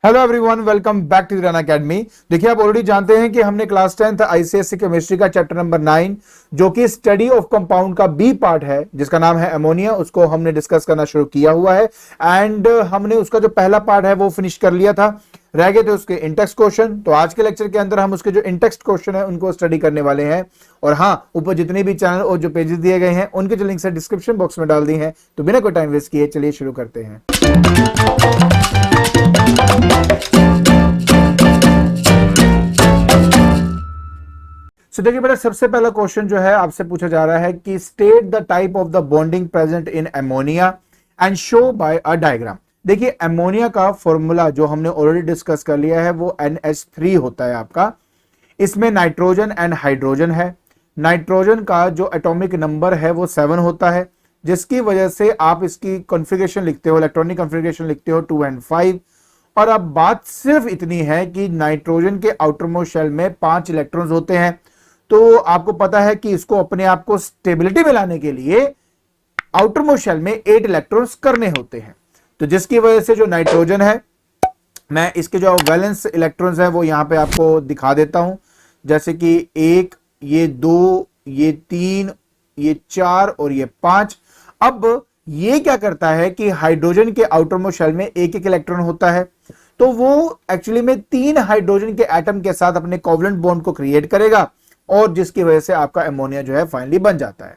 Hello everyone, welcome back to run academy. देखिए, आप already जानते हैं कि हमने क्लास 10th आईसीएसई केमिस्ट्री का चैप्टर नंबर 9 जो कि स्टडी ऑफ कंपाउंड का बी पार्ट है जिसका नाम है अमोनिया, उसको हमने डिस्कस करना शुरू किया हुआ है। एंड हमने उसका जो पहला पार्ट है वो फिनिश कर लिया था। रह गए थे उसके इंटेक्स्ट क्वेश्चन। तो आज के लेक्चर के अंदर हम उसके जो इंटेक्स्ट क्वेश्चन है उनको स्टडी करने वाले हैं। और हाँ, ऊपर जितने भी चैनल और जो पेजेस दिए गए हैं उनके जो लिंक्स है डिस्क्रिप्शन बॉक्स में डाल दी हैं। तो बिना कोई टाइम वेस्ट किए चलिए शुरू करते हैं। देखिए बेटा, सबसे पहला क्वेश्चन जो है आपसे पूछा जा रहा है कि state the type of the bonding present in ammonia and show by a diagram. देखिए, अमोनिया का फॉर्मूला जो हमने ऑलरेडी डिस्कस कर लिया है वो NH3 होता है आपका। इसमें नाइट्रोजन एंड हाइड्रोजन है। नाइट्रोजन का जो एटॉमिक नंबर है वो 7 होता है, जिसकी वजह से आप इसकी कॉन्फ़िगरेशन लिखते हो, इलेक्ट्रॉनिक कॉन्फ़िगरेशन लिखते हो 2 and 5। और अब बात सिर्फ इतनी है कि नाइट्रोजन के आउटरमोस्ट शेल में 5 इलेक्ट्रॉन्स होते हैं। तो आपको पता है कि इसको अपने आप को स्टेबिलिटी में लाने के लिए आउटरमोस्ट शेल में 8 इलेक्ट्रॉन्स करने होते हैं। तो जिसकी वजह से जो नाइट्रोजन है, मैं इसके जो वैलेंस इलेक्ट्रॉन्स है वो यहां पे आपको दिखा देता हूं। जैसे कि 1, ये 2, ये 3, ये 4 और ये 5। अब ये क्या करता है कि हाइड्रोजन के आउटरमोस्ट शेल में एक एक इलेक्ट्रॉन होता है, तो वो एक्चुअली में 3 हाइड्रोजन के एटम के साथ अपने कोवलेंट बॉन्ड को क्रिएट करेगा और जिसकी वजह से आपका अमोनिया जो है फाइनली बन जाता है।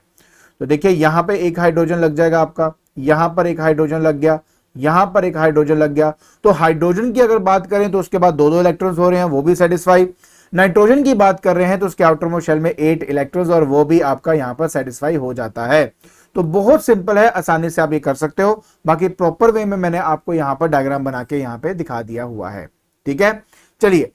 तो देखिए, यहां पे एक हाइड्रोजन लग जाएगा आपका, यहां पर एक हाइड्रोजन लग गया, यहां पर एक हाइड्रोजन लग गया। तो हाइड्रोजन की अगर बात करें तो उसके बाद 2-2 इलेक्ट्रॉन्स हो रहे हैं, वो भी सेटिस्फाई। नाइट्रोजन की बात कर रहे हैं तो उसके आउटरमोस्ट शेल में 8 इलेक्ट्रॉन्स और वो भी आपका यहां पर सेटिस्फाई हो जाता है। तो बहुत सिंपल है, आसानी से आप ये कर सकते हो। बाकी प्रॉपर वे में मैंने आपको यहां पर डायग्राम बना के यहां पे दिखा दिया हुआ है। ठीक है, चलिए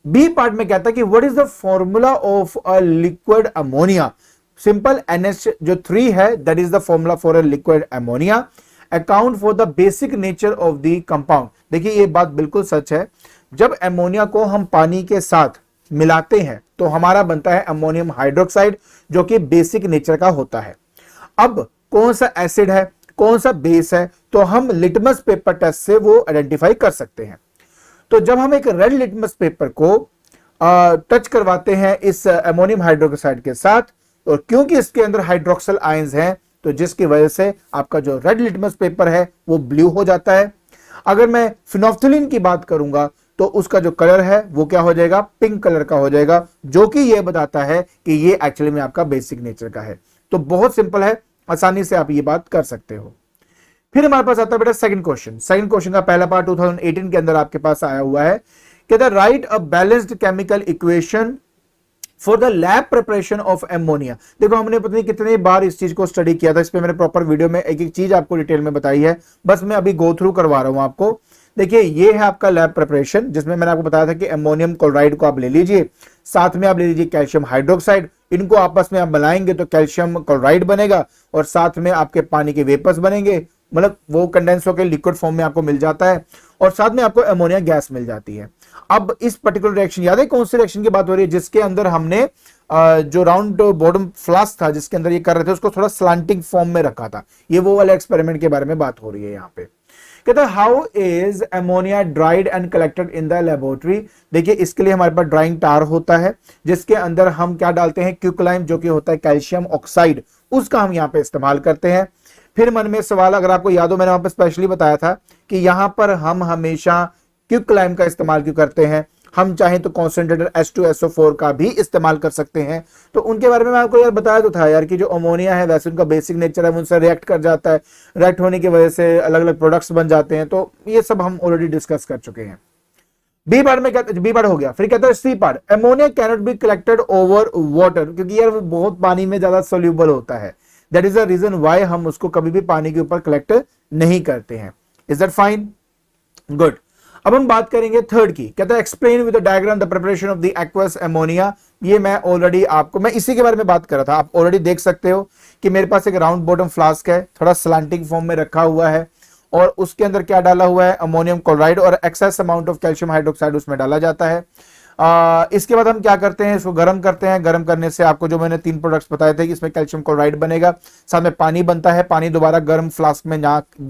बी पार्ट में कहता है कि what is the formula of a liquid ammonia. Simple, NH जो 3 है that is the formula for a liquid ammonia. Account for the basic nature of the compound. देखिए, ये बात बिल्कुल सच है। जब अमोनिया को हम पानी के साथ मिलाते हैं तो हमारा बनता है अमोनियम हाइड्रोक्साइड, जो कि बेसिक नेचर का होता है। अब कौन सा एसिड है, कौन सा बेस है, तो हम लिटमस पेपर टेस्ट से वो आइडेंटिफाई कर सकते हैं। तो जब हम एक रेड लिटमस पेपर को टच करवाते हैं इस अमोनियम हाइड्रोक्साइड के साथ, और क्योंकि इसके अंदर हाइड्रोक्सिल आयंस हैं, तो जिसकी वजह से आपका जो रेड लिटमस पेपर है वो ब्लू हो जाता है। अगर मैं फिनोल्फ्थालीन की बात करूंगा तो उसका जो कलर है वो क्या हो जाएगा, पिंक कलर का हो जाएगा, जो कि ये बताता है कि ये एक्चुअली में आपका बेसिक नेचर का है। तो बहुत सिंपल है, आसानी से आप ये बात कर सकते हो। फिर हमारे पास आता है बेटा सेकंड क्वेश्चन। सेकंड क्वेश्चन का पहला पार्ट 2018 के अंदर आपके पास आया हुआ है। कहता है right a balanced chemical equation for the lab preparation of ammonia. देखो, हमने पता नहीं कितने बार इस चीज को स्टडी किया था, इस पे मैंने प्रॉपर वीडियो में एक एक चीज आपको डिटेल में बताई है, बस मैं अभी गो थ्रू करवा रहा हूं आपको। देखिए, ये है आपका लैब प्रिपरेशन, जिसमें मैंने आपको बताया था कि अमोनियम क्लोराइड को आप ले लीजिए, साथ में आप ले लीजिए कैल्शियम हाइड्रोक्साइड, इनको आपस में आप मिलाएंगे तो कैल्शियम क्लोराइड बनेगा और साथ में आपके पानी के वेपर्स बनेंगे, मतलब वो कंडेंस होकर लिक्विड फॉर्म में आपको मिल जाता है और साथ में आपको अमोनिया गैस मिल जाती है। अब इस पर्टिकुलर रिएक्शन, याद है कौन सी रिएक्शन की बात हो रही है, जिसके अंदर हमने जो राउंड बॉटम फ्लास्क था जिसके अंदर ये कर रहे थे उसको थोड़ा स्लांटिंग फॉर्म में रखा था। ये वो वाले एक्सपेरिमेंट के बारे में बात हो रही है यहाँ पे। कहता है how is ammonia dried and collected in the laboratory. देखिए, इसके लिए हमारे पास ड्राइंग टार होता है जिसके अंदर हम क्या डालते हैं, क्विकलाइम, जो कि होता है कैल्शियम ऑक्साइड, उसका हम यहाँ पे इस्तेमाल करते हैं। फिर मन में सवाल, अगर आपको याद हो, मैंने वहां पर स्पेशली बताया था कि यहां पर हम हमेशा क्विकलाइम का इस्तेमाल क्यों करते हैं। हम चाहें तो कॉन्सेंट्रेटेड H2SO4 का भी इस्तेमाल कर सकते हैं। तो उनके बारे में मैं आपको यार बताया तो था यार कि जो अमोनिया है वैसे उनका बेसिक नेचर है, उनसे रिएक्ट कर जाता है, रिएक्ट होने की वजह से अलग अलग प्रोडक्ट्स बन जाते हैं। तो ये सब हम ऑलरेडी डिस्कस कर चुके हैं। बी पार्ट में क्या, बी पार्ट हो गया। फिर कहता है C part, ammonia cannot be collected over water, क्योंकि यार वो बहुत पानी में ज्यादा सोल्यूबल होता है। That is the reason why हम उसको कभी भी पानी के ऊपर कलेक्ट नहीं करते हैं। Is that fine? गुड। अब हम बात करेंगे थर्ड की। कहता है explain with the diagram the preparation of the aqueous ammonia. ये मैं ऑलरेडी आपको, मैं इसी के बारे में बात कर रहा था। आप ऑलरेडी देख सकते हो कि मेरे पास एक राउंड बॉटम फ्लास्क है, थोड़ा स्लांटिंग फॉर्म में रखा हुआ है और उसके अंदर क्या डाला हुआ है, अमोनियम क्लोराइड, और excess amount of calcium hydroxide उसमें डाला जाता है। इसके बाद हम क्या करते हैं, इसको गर्म करते हैं। गर्म करने से आपको जो मैंने 3 प्रोडक्ट्स बताए थे कि इसमें कैल्शियम क्लोराइड बनेगा, साथ में पानी बनता है। पानी दोबारा गर्म फ्लास्क में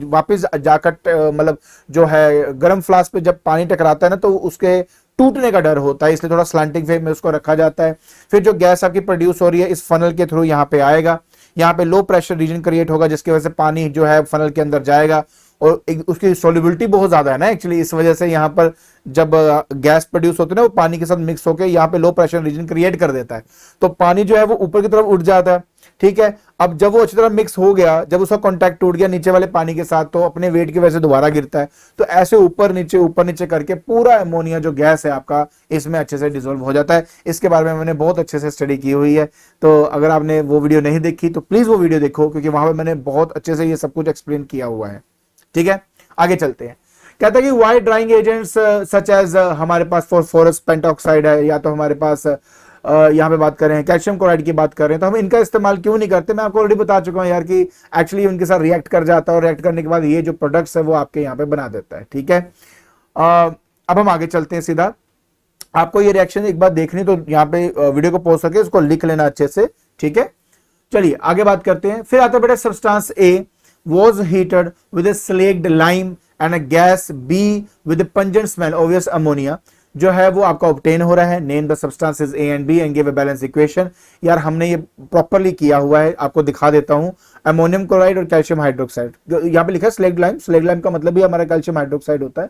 वापस जाकर मतलब जो है गर्म फ्लास्क पे जब पानी टकराता है ना, तो उसके टूटने का डर होता है, इसलिए थोड़ा स्लैंटिंग वे में उसको रखा जाता है। फिर जो गैस आपकी प्रोड्यूस हो रही है इस फनल के थ्रू यहाँ पे आएगा। यहाँ पे लो प्रेशर रीजन क्रिएट होगा, जिसकी वजह से पानी जो है फनल के अंदर जाएगा, और उसकी सोल्युबिलिटी बहुत ज्यादा है ना एक्चुअली, इस वजह से यहाँ पर जब गैस प्रोड्यूस होती है ना, वो पानी के साथ मिक्स होकर यहाँ पे लो प्रेशर रीजन क्रिएट कर देता है, तो पानी जो है वो ऊपर की तरफ उठ जाता है। ठीक है, अब जब वो अच्छी तरह मिक्स हो गया, जब उसका कॉन्टैक्ट टूट गया नीचे वाले पानी के साथ, तो अपने वेट की वजह से दोबारा गिरता है। तो ऐसे ऊपर नीचे करके पूरा अमोनिया जो गैस है आपका इसमें अच्छे से डिसॉल्व हो जाता है। इसके बारे में मैंने बहुत अच्छे से स्टडी की हुई है, तो अगर आपने वो वीडियो नहीं देखी तो प्लीज वो वीडियो देखो, क्योंकि वहां पर मैंने बहुत अच्छे से ये सब कुछ एक्सप्लेन किया हुआ है। ठीक है, आगे चलते हैं। कहता है कि why drying agents such as हमारे पास फॉस्फोरस पेंटॉक्साइड है, या तो हमारे पास यहाँ पे बात कर रहे हैं कैल्शियम क्लोराइड की बात कर रहे हैं, तो हम इनका इस्तेमाल क्यों नहीं करते। मैं आपको ऑलरेडी बता चुका हूं यार कि एक्चुअली उनके साथ रिएक्ट कर जाता है, और रिएक्ट करने के बाद ये जो प्रोडक्ट्स है वो आपके यहाँ पे बना देता है। ठीक है, अब हम आगे चलते हैं सीधा। आपको ये रिएक्शन एक बार देखनी तो यहाँ पे वीडियो को पॉज करके उसको लिख लेना अच्छे से। ठीक है, चलिए आगे बात करते हैं। फिर आता है बेटा substance A was heated with a slaked lime and a gas B with a pungent smell obvious ammonia, जो है वो आपका ऑब्टेन हो रहा है। Name the substances A and B and give a balance equation। यार हमने ये प्रॉपर्ली किया हुआ है, आपको दिखा देता हूं। अमोनियम क्लोराइड और कैल्शियम हाइड्रोक्साइड, यहाँ पे लिखा है स्लेग्ड लाइम। स्लेग्ड लाइम का मतलब भी हमारा कैल्शियम हाइड्रोक्साइड होता है।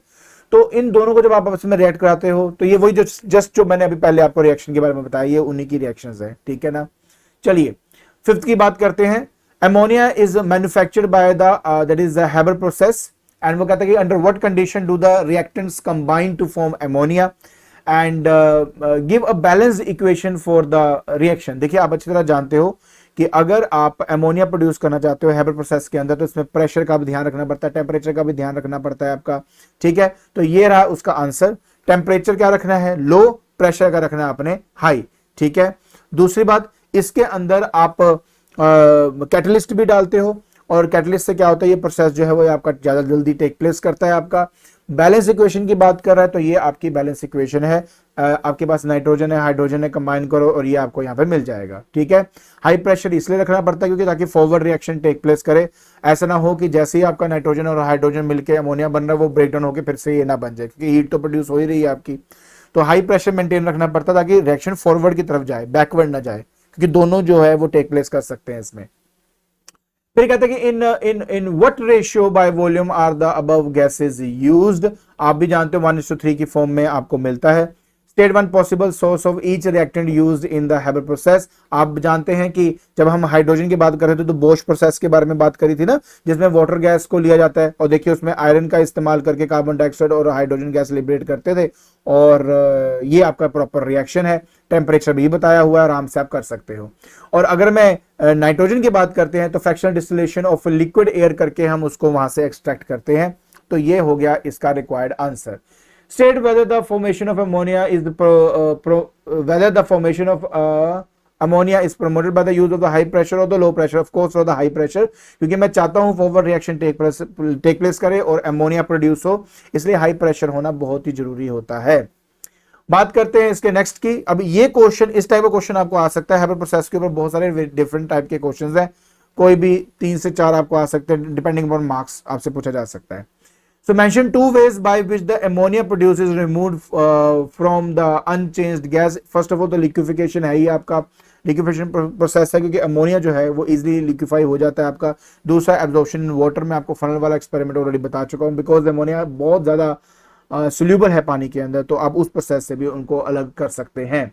तो इन दोनों को जब आप आपस में रिएक्ट कराते हो, तो ये वही जो जस्ट जो मैंने अभी पहले आपको रिएक्शन के बारे में बताया, ये उन्हीं की रिएक्शंस है। ठीक है ना, चलिए फिफ्थ की बात करते हैं। Ammonia is manufactured by the that is the Haber process, and वो कहता है कि under what condition do the reactants combine to form ammonia and give a balanced equation for the reaction। देखिए आप अच्छी तरह जानते हो कि अगर आप अमोनिया प्रोड्यूस करना चाहते हो हेबर प्रोसेस के अंदर, तो इसमें प्रेशर का भी ध्यान रखना पड़ता है, टेम्परेचर का भी ध्यान रखना पड़ता है आपका। ठीक है, तो ये रहा उसका आंसर। टेम्परेचर क्या रखना है, लो, प्रेशर का रखना है अपने हाई। ठीक है, दूसरी बात, इसके अंदर आप कैटलिस्ट भी डालते हो, और कैटलिस्ट से क्या होता है, ये प्रोसेस जो है वो आपका ज्यादा जल्दी टेक प्लेस करता है। आपका बैलेंस इक्वेशन की बात कर रहा है, तो ये आपकी बैलेंस इक्वेशन है। आपके पास नाइट्रोजन है, हाइड्रोजन है, कंबाइन करो और ये आपको यहाँ पे मिल जाएगा। ठीक है, हाई प्रेशर इसलिए रखना पड़ता है क्योंकि ताकि फॉरवर्ड रिएक्शन टेक प्लेस करे। ऐसा ना हो कि जैसे ही आपका नाइट्रोजन और हाइड्रोजन मिलकर अमोनिया बन रहा है, वो ब्रेक डाउन होकर फिर से ये ना बन जाए, क्योंकि हीट तो प्रोड्यूस हो ही रही है आपकी। तो हाई प्रेशर मेंटेन रखना पड़ता है ताकि रिएक्शन फॉरवर्ड की तरफ जाए, बैकवर्ड ना जाए, क्योंकि दोनों जो है वो टेक प्लेस कर सकते हैं इसमें। फिर कहते हैं कि in what ratio by volume are the above gases used. आप भी जानते हो 1:3 की फॉर्म में आपको मिलता है। State one possible source of each reactant used in the Haber process. आप जानते हैं कि जब हम हाइड्रोजन की बात कर रहे थे तो बोश प्रोसेस के बारे में बात करी थी ना, जिसमें वाटर गैस को लिया जाता है, और देखिए उसमें आयरन का इस्तेमाल करके कार्बन डाइऑक्साइड और हाइड्रोजन गैस लिबरेट करते थे, और ये आपका प्रॉपर रिएक्शन है। टेम्परेचर भी बताया हुआ है, आराम से आप कर सकते हो। और अगर मैं नाइट्रोजन की बात करते हैं तो fractional distillation of liquid air करके हम उसको वहां से एक्सट्रैक्ट करते हैं। तो ये हो गया इसका required answer. State whether the formation of ammonia is whether the formation of ammonia is promoted by the use of the high pressure or the low pressure। of course for the high pressure, क्योंकि मैं चाहता हूं forward reaction take place करे और ammonia produce हो, इसलिए high pressure होना बहुत ही जरूरी होता है। बात करते हैं इसके नेक्स्ट की। अब ये क्वेश्चन, इस टाइप का क्वेश्चन आपको आ सकता है। हेबर प्रोसेस के ऊपर बहुत सारे डिफरेंट टाइप के क्वेश्चंस हैं, कोई भी 3 से 4 आपको आ सकते हैं, डिपेंडिंग ऑन मार्क्स आपसे पूछा जा सकता है। So mention 2 ways by which the ammonia produced is removed from the unchanged gas। First of all तो liquefaction है ही आपका, liquefaction प्रोसेस है, क्योंकि अमोनिया जो है वो इजीली लिक्विफाई हो जाता है आपका। दूसरा एब्जॉर्प्शन इन वाटर, में आपको फनल वाला एक्सपेरिमेंट ऑलरेडी बता चुका हूँ, बिकॉज अमोनिया बहुत ज्यादा सोल्यूबल है पानी के अंदर, तो आप उस प्रोसेस से भी उनको अलग कर सकते हैं।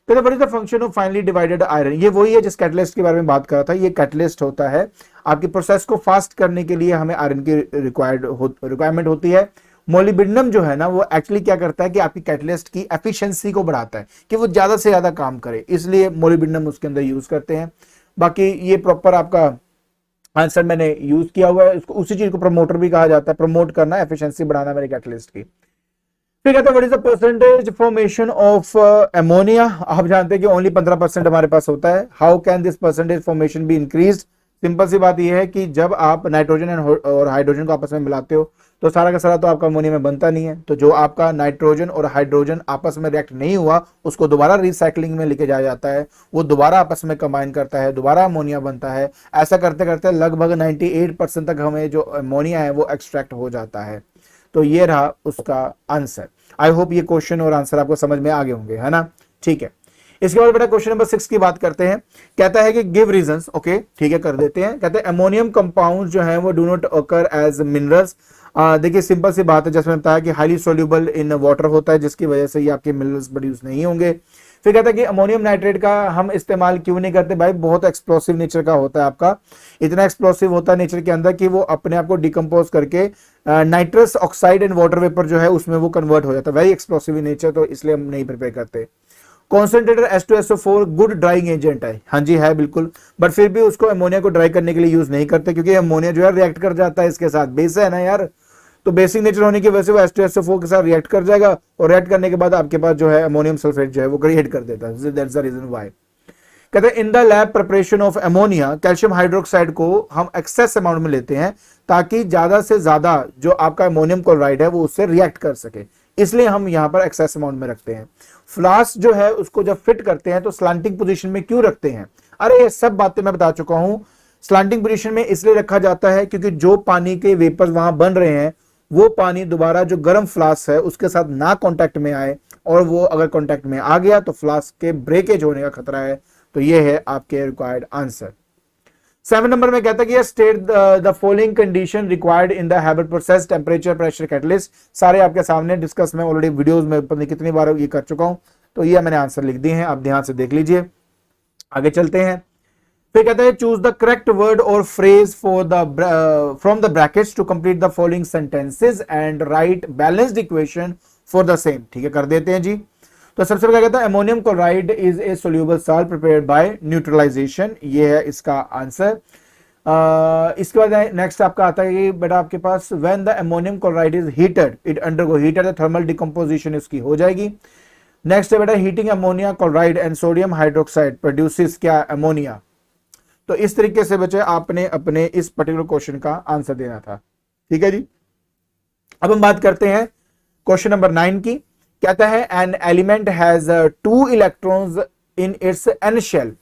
तो what is the function of finally divided iron. ये वही है जिस कैटलिस्ट के बारे में बात कर रहा था। ये कैटलिस्ट होता है, आपकी प्रोसेस को फास्ट करने के लिए हमें आयरन की रिक्वायरमेंट होती है। मोलिब्डेनम जो है ना, वो एक्चुअली क्या करता है कि आपकी कैटलिस्ट की एफिशिएंसी को बढ़ाता है, कि वो ज्यादा से ज्यादा काम करे, इसलिए मोलिब्डेनम उसके अंदर यूज करते हैं। बाकी ये प्रॉपर आपका आंसर मैंने यूज किया हुआ है। उसको उसी चीज को प्रमोटर भी कहा जाता है, प्रमोट करना, एफिशिएंसी बढ़ाना मेरे कैटलिस्ट की। फिर कहता है what is the percentage formation of ammonia. आप जानते हैं कि ओनली 15% हमारे पास होता है। How can this percentage formation be increased simple सी बात यह है कि जब आप नाइट्रोजन और हाइड्रोजन को आपस में मिलाते हो तो सारा का सारा तो आपका अमोनिया में बनता नहीं है। तो जो आपका नाइट्रोजन और हाइड्रोजन आपस में रिएक्ट नहीं हुआ उसको दोबारा रिसाइकलिंग में लेके जाया जाता है, वो दोबारा आपस में कंबाइन करता है, दोबारा अमोनिया बनता है। ऐसा करते करते लगभग 98% तक हमें जो अमोनिया है वो एक्सट्रैक्ट हो जाता है। तो ये रहा उसका आंसर। आई होप ये क्वेश्चन और आंसर आपको समझ में आ गए होंगे, है ना। ठीक है, इसके बाद बेटा क्वेश्चन नंबर 6 की बात करते हैं। कहता है कि गिव रीजंस। ओके ठीक है, कर देते हैं। कहते हैं अमोनियम कंपाउंड जो है वो do not occur as minerals. देखिए सिंपल सी बात है, जैसे मैंने बताया कि हाईली सोल्यूबल इन वाटर होता है, जिसकी वजह से ये आपके मिनरल्स प्रोड्यूस नहीं होंगे। फिर कहता है कि अमोनियम नाइट्रेट का हम इस्तेमाल क्यों नहीं करते भाई, बहुत एक्सप्लोसिव नेचर का होता है आपका, इतना एक्सप्लोसिव होता है नेचर के अंदर कि वो अपने आप को डिकम्पोज करके nitrous oxide and water vapour जो है उसमें वो कन्वर्ट हो जाता है, वेरी एक्सप्लोसिव नेचर, तो इसलिए हम नहीं प्रिपेयर करते। Concentrated H2SO4 good drying agent है, हाँ जी है बिल्कुल, बट फिर भी उसको अमोनिया को ड्राई करने के लिए यूज नहीं करते, क्योंकि अमोनिया जो है रिएक्ट कर जाता है इसके साथ, बेस है ना यार, तो बेसिक नेचर होने की वजह से वो H2SO4 के साथ रिएक्ट कर जाएगा और रिएक्ट करने के बाद आपके पास जो है अमोनियम सल्फेट जो है वो क्रिएट कर देता है। That's the reason why. कहते हैं in the lab preparation of ammonia calcium hydroxide को हम एक्सेस अमाउंट में लेते हैं ताकि ज्यादा से ज्यादा जो आपका अमोनियम क्लोराइड है वो उससे रिएक्ट कर सके, इसलिए हम यहां पर एक्सेस अमाउंट में रखते हैं। फ्लास्क जो है उसको जब फिट करते हैं तो स्लांटिंग पोजीशन में क्यों रखते हैं, अरे ये सब बातें मैं बता चुका हूं। स्लांटिंग पोजीशन में इसलिए रखा जाता है क्योंकि जो पानी के वेपर्स वहां बन रहे हैं वो पानी दोबारा जो गर्म फ्लास्क है उसके साथ ना कांटेक्ट में आए, और वो अगर कांटेक्ट में आ गया तो फ्लास्क के ब्रेकेज होने का खतरा है। तो ये है आपके रिक्वायर्ड आंसर। 7 नंबर में कहता है कि state the following condition required in the habit process, temperature, pressure, catalyst, सारे आपके सामने डिस्कस में ऑलरेडी वीडियोस में पता नहीं कितनी बार ये कर चुका हूं, तो ये मैंने आंसर लिख दिए हैं, आप ध्यान से देख लीजिए। आगे चलते हैं। फिर कहता है चूज द करेक्ट वर्ड और phrase for the from the brackets to complete the following sentences and write balanced equation for the same. ठीक है, कर देते हैं जी। तो सबसे पहले कहता है ammonium chloride is a soluble salt prepared by neutralization, ये है इसका आंसर। इसके बाद नेक्स्ट आपका आता है कि बेटा आपके पास when the ammonium chloride is heated it undergo heated thermal decomposition इसकी हो जाएगी। नेक्स्ट है बेटा heating ammonia chloride and sodium hydroxide produces क्या, अमोनिया। तो इस तरीके से बच्चे आपने अपने इस पर्टिकुलर क्वेश्चन का आंसर देना था। ठीक है जी, अब हम बात करते हैं क्वेश्चन नंबर 9 की। कहता है an element has 2 electrons in its N shell,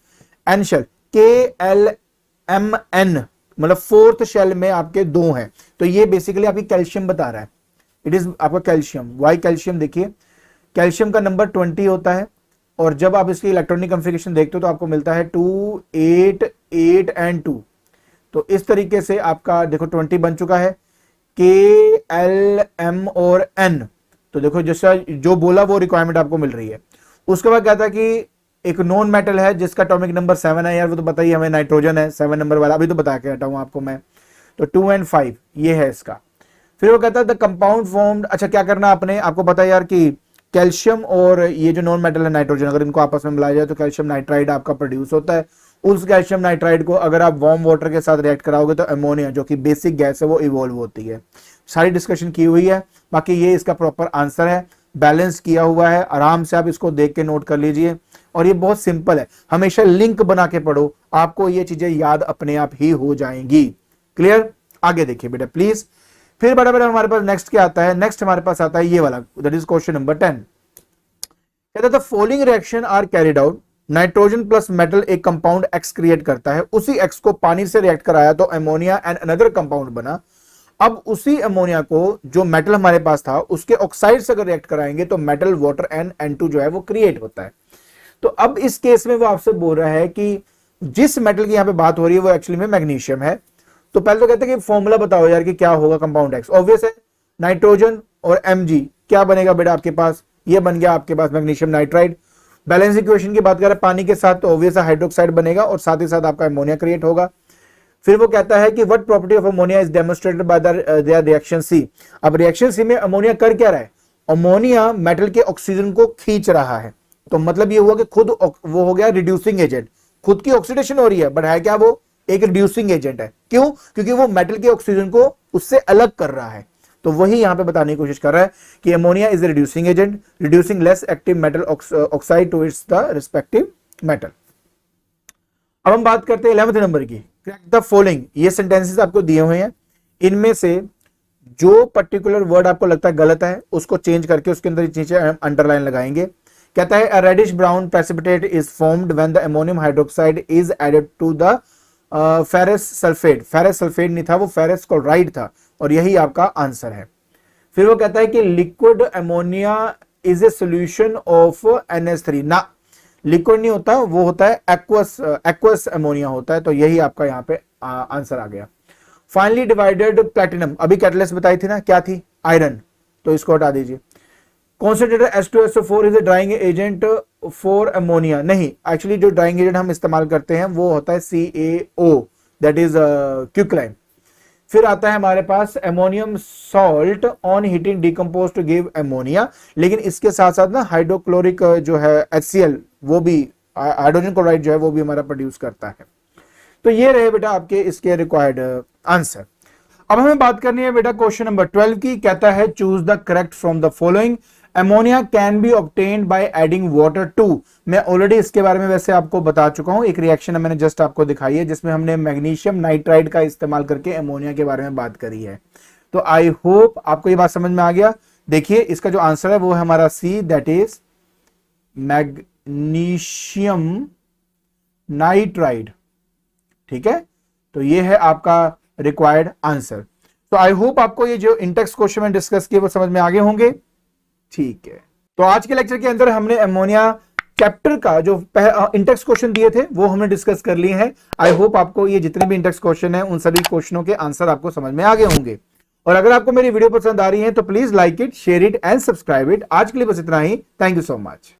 N shell KLMN, मतलब 4th शेल में आपके 2 हैं, तो ये बेसिकली आपकी कैल्शियम बता रहा है, इट इज आपका कैल्शियम। वाई कैल्शियम, देखिए कैल्शियम का नंबर 20 होता है और जब आप इसकी इलेक्ट्रॉनिक कॉन्फ़िगरेशन देखते हो तो आपको मिलता है 2 8 8 एंड 2। तो इस तरीके से आपका देखो 20 बन चुका है, KLM और N। तो देखो जैसा जो बोला वो रिक्वायरमेंट आपको मिल रही है। उसके बाद कहता है कि एक नॉन मेटल है जिसका एटॉमिक नंबर 7 है, यार वो तो बताइए हमें, नाइट्रोजन है 7 नंबर वाला, अभी तो बता के हटाऊं आपको मैं। तो 2 and 5 ये है इसका। फिर वो कहता है द कंपाउंड फॉर्म्ड, अच्छा क्या करना आपने, आपको पता है यार कि कैल्शियम और ये जो नॉन मेटल है नाइट्रोजन, अगर इनको आपस में मिलाया जाए तो कैल्शियम नाइट्राइड आपका प्रोड्यूस होता है। उस कैल्शियम नाइट्राइड को अगर आप वार्म वाटर के साथ रिएक्ट कराओगे तो अमोनिया जो कि बेसिक गैस है वो इवॉल्व होती है। सारी डिस्कशन की हुई है, बाकी ये इसका प्रॉपर आंसर है, बैलेंस किया हुआ है, आराम से आप इसको देख के नोट कर लीजिए। और ये बहुत सिंपल है, हमेशा लिंक बना के पढ़ो, आपको ये चीजें याद अपने आप ही हो जाएंगी। क्लियर, आगे देखिए बेटा प्लीज। फिर बड़ा बड़ा हमारे पास नेक्स्ट क्या आता है, नेक्स्ट हमारे पास आता है ये वाला, दैट इज क्वेश्चन नंबर 10। कहता है the following reaction are carried out, nitrogen plus metal एक कंपाउंड एक्स क्रिएट करता है, उसी एक्स को पानी से रिएक्ट कराया तो अमोनिया एंड अनदर कंपाउंड बना। अब उसी अमोनिया को जो मेटल हमारे पास था उसके ऑक्साइड से अगर रिएक्ट कराएंगे तो मेटल वाटर एंड N2 जो है वो क्रिएट होता है। तो अब इस केस में वो आपसे बोल रहा है कि जिस मेटल की यहां पे बात हो रही है वो एक्चुअली में मैग्नीशियम है। तो पहले तो कहते हैं कि फॉर्मूला बताओ यार कि क्या होगा कंपाउंड एक्स, ऑब्वियस है नाइट्रोजन और Mg, क्या बनेगा बेटा आपके पास, ये बन गया आपके पास मैग्नीशियम नाइट्राइड। बैलेंस इक्वेशन की बात करें पानी के साथ तो ऑब्वियस हाइड्रोक्साइड बनेगा और साथ ही साथ आपका अमोनिया क्रिएट होगा। फिर वो कहता है कि what property of ammonia is demonstrated by their reaction C. अब रिएक्शन सी में अमोनिया कर क्या रहा है, अमोनिया मेटल के ऑक्सीजन को खींच रहा है, तो मतलब ये हुआ कि खुद वो हो गया रिड्यूसिंग एजेंट, खुद की ऑक्सीडेशन हो रही है बट है क्या, वो एक रिड्यूसिंग एजेंट है। क्यों, क्योंकि वो मेटल के ऑक्सीजन को उससे अलग कर रहा है। तो वही यहां पे बताने की कोशिश कर रहा है कि ammonia is a reducing agent, reducing less active metal oxide to its the respective metal. अब हम बात करते हैं 11th नंबर की। करेक्ट द फॉलोइंग, ये सेंटेंसेस आपको दिए हुए हैं, इनमें से जो पर्टिकुलर वर्ड आपको लगता है गलत है उसको चेंज करके उसके अंदर नीचे अंडरलाइन लगाएंगे। कहता है a reddish brown precipitate is formed when the ammonium hydroxide is added to the ferrous sulfate। Ferrous sulphate नहीं था, वो फेरस क्लोराइड था, और यही आपका आंसर है। फिर वो कहता है कि liquid ammonia is a solution of NH3। ना, लिक्विड नहीं होता, वो होता है एक्वस अमोनिया होता है, तो यही आपका यहाँ पे आंसर आ गया। फाइनली डिवाइडेड प्लैटिनम, अभी कैटलिस्ट बताई थी ना, क्या थी? आयरन, तो इसको हटा दीजिए। Concentrated H2SO4 is a drying agent for ammonia, नहीं, एक्चुअली जो ड्राइंग एजेंट हम इस्तेमाल करते हैं वो होता है CaO, दैट इज क्विकलाइन। फिर आता है हमारे पास ammonium salt on heating decompose to give ammonia, लेकिन इसके साथ साथ ना हाइड्रोक्लोरिक जो है HCl, वो भी हाइड्रोजन क्लोराइड जो है वो भी हमारा प्रोड्यूस करता है। तो ये रहे बेटा आपके इसके रिक्वायर्ड आंसर। अब हमें बात करनी है बेटा क्वेश्चन नंबर 12 की। कहता है choose the correct from the following. Ammonia can be obtained by adding water to. मैं ऑलरेडी इसके बारे में वैसे आपको बता चुका हूं, एक रिएक्शन मैंने जस्ट आपको दिखाई है जिसमें हमने मैग्नीशियम नाइट्राइड का इस्तेमाल करके अमोनिया के बारे में बात करी है। तो आई होप आपको ये बात समझ में आ गया। देखिए इसका जो आंसर है वो है हमारा सी, दैट इज मैग्नीशियम नाइट्राइड। ठीक है, तो ये है आपका रिक्वायर्ड आंसर। तो आई होप आपको ये जो इंटेक्स क्वेश्चन में डिस्कस किए वो समझ में आगे होंगे। ठीक है, तो आज के लेक्चर के अंदर हमने अमोनिया चैप्टर का जो इंटेक्स क्वेश्चन दिए थे वो हमने डिस्कस कर लिए हैं। आई होप आपको ये जितने भी इंटेक्स क्वेश्चन हैं उन सभी क्वेश्चनों के आंसर आपको समझ में आगे होंगे। और अगर आपको मेरी वीडियो पसंद आ रही है तो please like it, share it and subscribe it. आज के लिए बस इतना ही। Thank you so much.